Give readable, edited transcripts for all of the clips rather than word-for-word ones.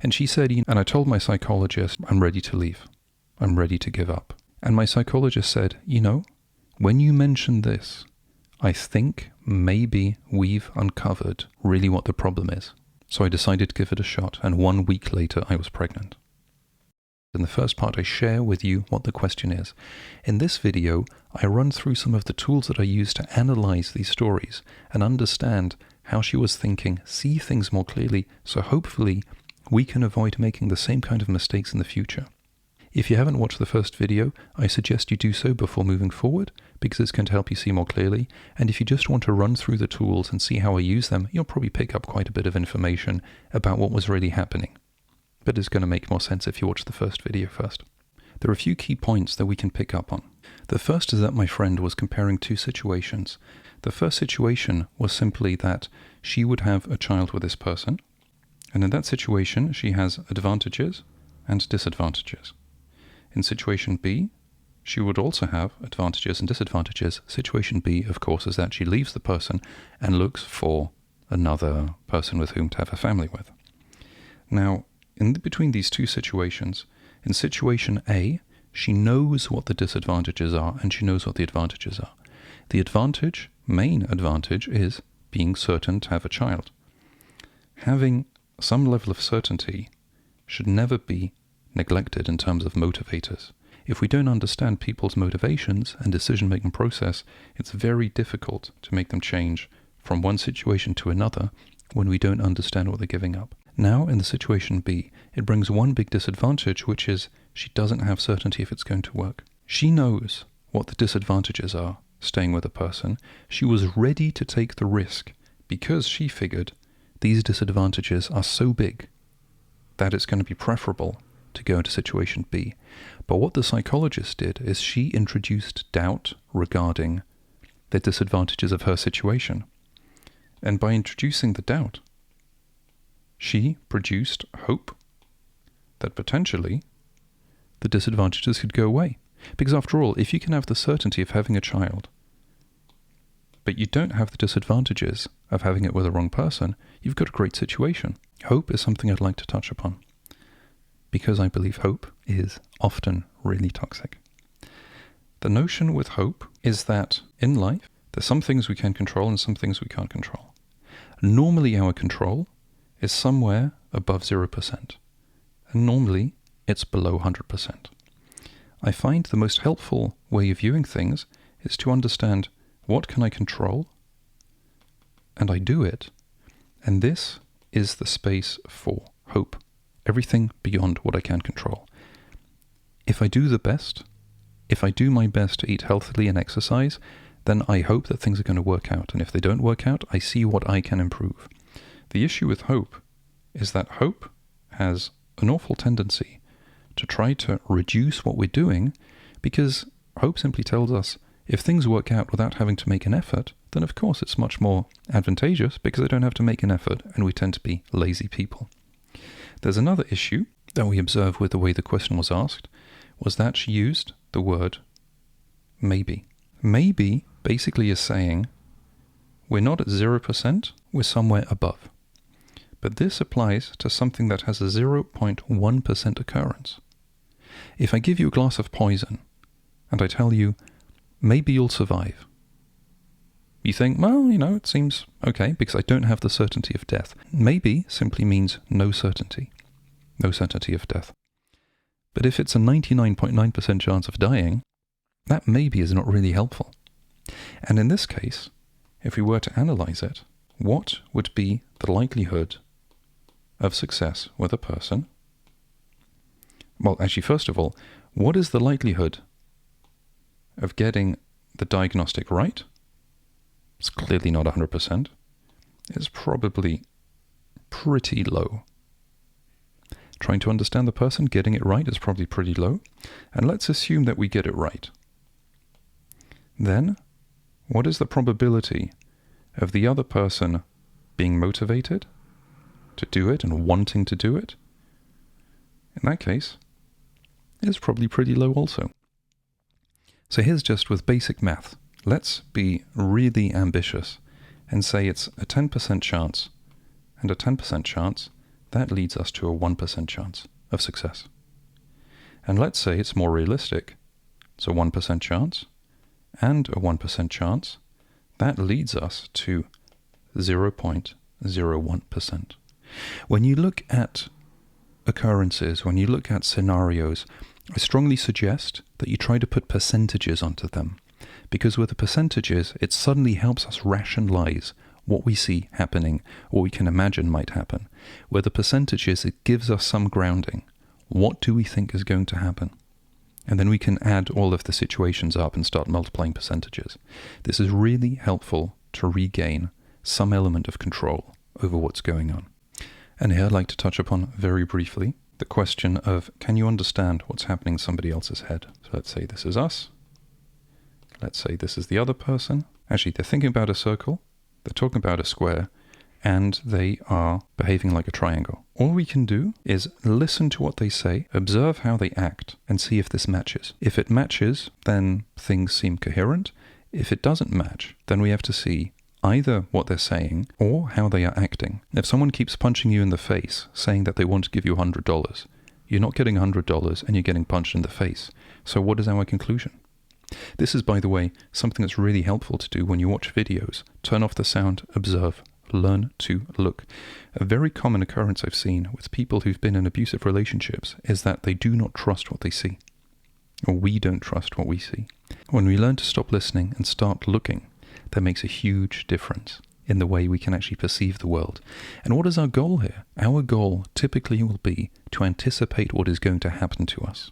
And she said, and I told my psychologist, I'm ready to leave. I'm ready to give up. And my psychologist said, when you mentioned this, I think maybe we've uncovered really what the problem is. So I decided to give it a shot, and 1 week later I was pregnant. In the first part, I share with you what the question is. In this video, I run through some of the tools that I use to analyze these stories and understand how she was thinking, see things more clearly, so hopefully we can avoid making the same kind of mistakes in the future. If you haven't watched the first video, I suggest you do so before moving forward, because it's going to help you see more clearly. And if you just want to run through the tools and see how I use them, you'll probably pick up quite a bit of information about what was really happening. But it's going to make more sense if you watch the first video first. There are a few key points that we can pick up on. The first is that my friend was comparing two situations. The first situation was simply that she would have a child with this person, and in that situation she has advantages and disadvantages. In situation B, she would also have advantages and disadvantages. Situation B, of course, is that she leaves the person and looks for another person with whom to have a family with. Now, in between these two situations, in situation A, she knows what the disadvantages are and she knows what the advantages are. The main advantage, is being certain to have a child. Having some level of certainty should never be neglected in terms of motivators. If we don't understand people's motivations and decision-making process, it's very difficult to make them change from one situation to another when we don't understand what they're giving up. Now, in the situation B, it brings one big disadvantage, which is she doesn't have certainty if it's going to work. She knows what the disadvantages are staying with a person. She was ready to take the risk because she figured these disadvantages are so big that it's going to be preferable to go into situation B. But what the psychologist did is she introduced doubt regarding the disadvantages of her situation. And by introducing the doubt, she produced hope that potentially the disadvantages could go away. Because after all, if you can have the certainty of having a child, but you don't have the disadvantages of having it with the wrong person, you've got a great situation. Hope is something I'd like to touch upon, because I believe hope is often really toxic. The notion with hope is that in life, there's some things we can control and some things we can't control. Normally our control is somewhere above 0%, and normally it's below 100%. I find the most helpful way of viewing things is to understand what can I control, and I do it, and this is the space for hope. Everything beyond what I can control. If I do my best to eat healthily and exercise, then I hope that things are going to work out. And if they don't work out, I see what I can improve. The issue with hope is that hope has an awful tendency to try to reduce what we're doing, because hope simply tells us if things work out without having to make an effort, then of course it's much more advantageous because I don't have to make an effort, and we tend to be lazy people. There's another issue that we observe with the way the question was asked, was that she used the word maybe. Maybe basically is saying we're not at 0%, we're somewhere above. But this applies to something that has a 0.1% occurrence. If I give you a glass of poison and I tell you, maybe you'll survive, you think, well, it seems okay because I don't have the certainty of death. Maybe simply means no certainty of death. But if it's a 99.9% chance of dying, that maybe is not really helpful. And in this case, if we were to analyze it, what would be the likelihood of success with a person? Well, actually, first of all, what is the likelihood of getting the diagnostic right? It's clearly not 100%. It's probably pretty low. Trying to understand the person, getting it right is probably pretty low. And let's assume that we get it right. Then, what is the probability of the other person being motivated to do it and wanting to do it? In that case, it's probably pretty low also. So here's just with basic math. Let's be really ambitious and say it's a 10% chance and a 10% chance that leads us to a 1% chance of success. And let's say it's more realistic. It's a 1% chance and a 1% chance. That leads us to 0.01%. When you look at occurrences, when you look at scenarios, I strongly suggest that you try to put percentages onto them, because with the percentages, it suddenly helps us rationalize what we see happening, what we can imagine might happen. With the percentages, it gives us some grounding. What do we think is going to happen? And then we can add all of the situations up and start multiplying percentages. This is really helpful to regain some element of control over what's going on. And here I'd like to touch upon very briefly the question of, can you understand what's happening in somebody else's head? So let's say this is us. Let's say this is the other person. Actually, they're thinking about a circle, they're talking about a square, and they are behaving like a triangle. All we can do is listen to what they say, observe how they act, and see if this matches. If it matches, then things seem coherent. If it doesn't match, then we have to see either what they're saying or how they are acting. If someone keeps punching you in the face, saying that they want to give you $100, you're not getting $100 and you're getting punched in the face. So what is our conclusion? This is, by the way, something that's really helpful to do when you watch videos. Turn off the sound, observe, learn to look. A very common occurrence I've seen with people who've been in abusive relationships is that they do not trust what they see. Or we don't trust what we see. When we learn to stop listening and start looking, that makes a huge difference in the way we can actually perceive the world. And what is our goal here? Our goal typically will be to anticipate what is going to happen to us,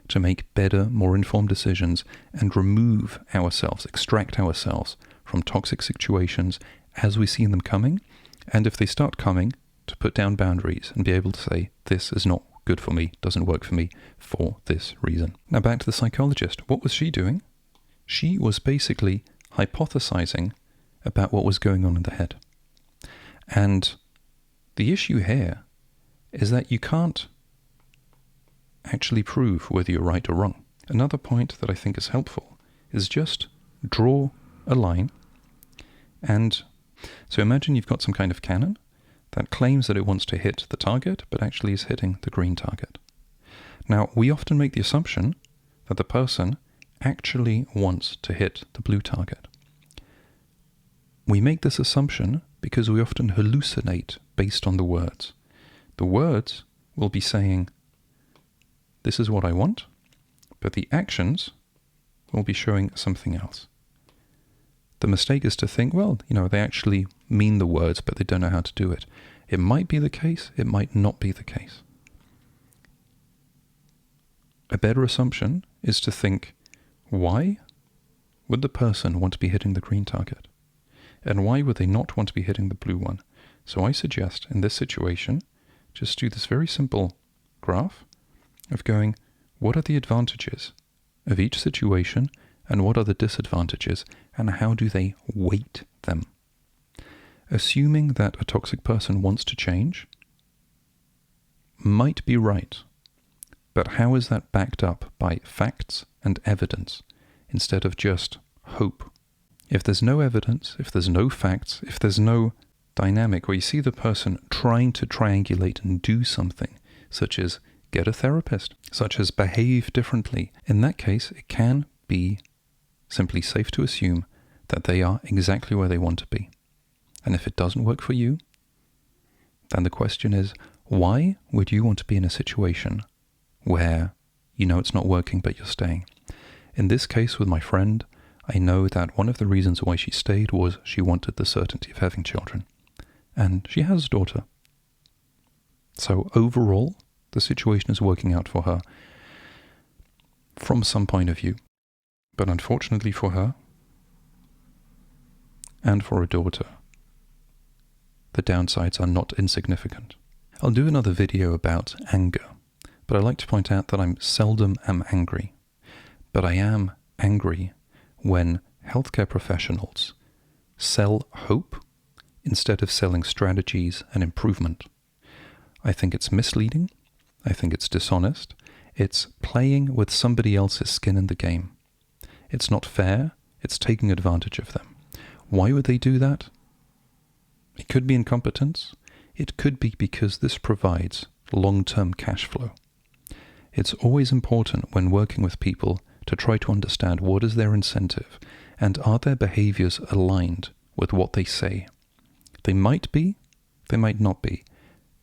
to make better, more informed decisions, and remove ourselves, extract ourselves from toxic situations as we see them coming, and if they start coming, to put down boundaries and be able to say, this is not good for me, doesn't work for me for this reason. Now back to the psychologist. What was she doing? She was basically hypothesizing about what was going on in the head. And the issue here is that you can't actually prove whether you're right or wrong. Another point that I think is helpful is just draw a line. And so imagine you've got some kind of cannon that claims that it wants to hit the target, but actually is hitting the green target. Now, we often make the assumption that the person actually wants to hit the blue target. We make this assumption because we often hallucinate based on the words. The words will be saying, this is what I want, but the actions will be showing something else. The mistake is to think, well, they actually mean the words, but they don't know how to do it. It might be the case, it might not be the case. A better assumption is to think, why would the person want to be hitting the green target? And why would they not want to be hitting the blue one? So I suggest, in this situation, just do this very simple graph of going, what are the advantages of each situation and what are the disadvantages and how do they weight them? Assuming that a toxic person wants to change might be right, but how is that backed up by facts and evidence instead of just hope? If there's no evidence, if there's no facts, if there's no dynamic where you see the person trying to triangulate and do something, such as get a therapist, such as behave differently, in that case, it can be simply safe to assume that they are exactly where they want to be. And if it doesn't work for you, then the question is, why would you want to be in a situation where you know it's not working but you're staying? In this case with my friend, I know that one of the reasons why she stayed was she wanted the certainty of having children. And she has a daughter. So overall, the situation is working out for her from some point of view. But unfortunately for her, and for a daughter, the downsides are not insignificant. I'll do another video about anger, but I like to point out that I'm seldom angry. But I am angry when healthcare professionals sell hope instead of selling strategies and improvement. I think it's misleading. I think it's dishonest. It's playing with somebody else's skin in the game. It's not fair. It's taking advantage of them. Why would they do that? It could be incompetence. It could be because this provides long-term cash flow. It's always important when working with people to try to understand what is their incentive and are their behaviors aligned with what they say. They might be, they might not be.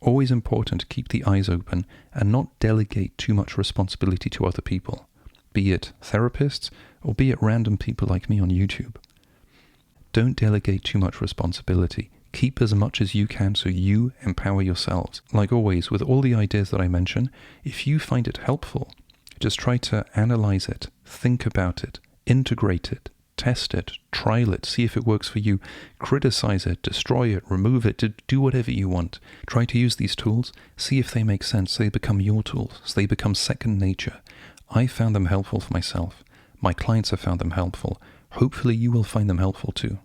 Always important to keep the eyes open and not delegate too much responsibility to other people, be it therapists or be it random people like me on YouTube. Don't delegate too much responsibility. Keep as much as you can so you empower yourselves. Like always, with all the ideas that I mention, if you find it helpful, just try to analyze it, think about it, integrate it, test it, trial it, see if it works for you, criticize it, destroy it, remove it, do whatever you want. Try to use these tools, see if they make sense, so they become your tools, so they become second nature. I found them helpful for myself. My clients have found them helpful. Hopefully you will find them helpful too.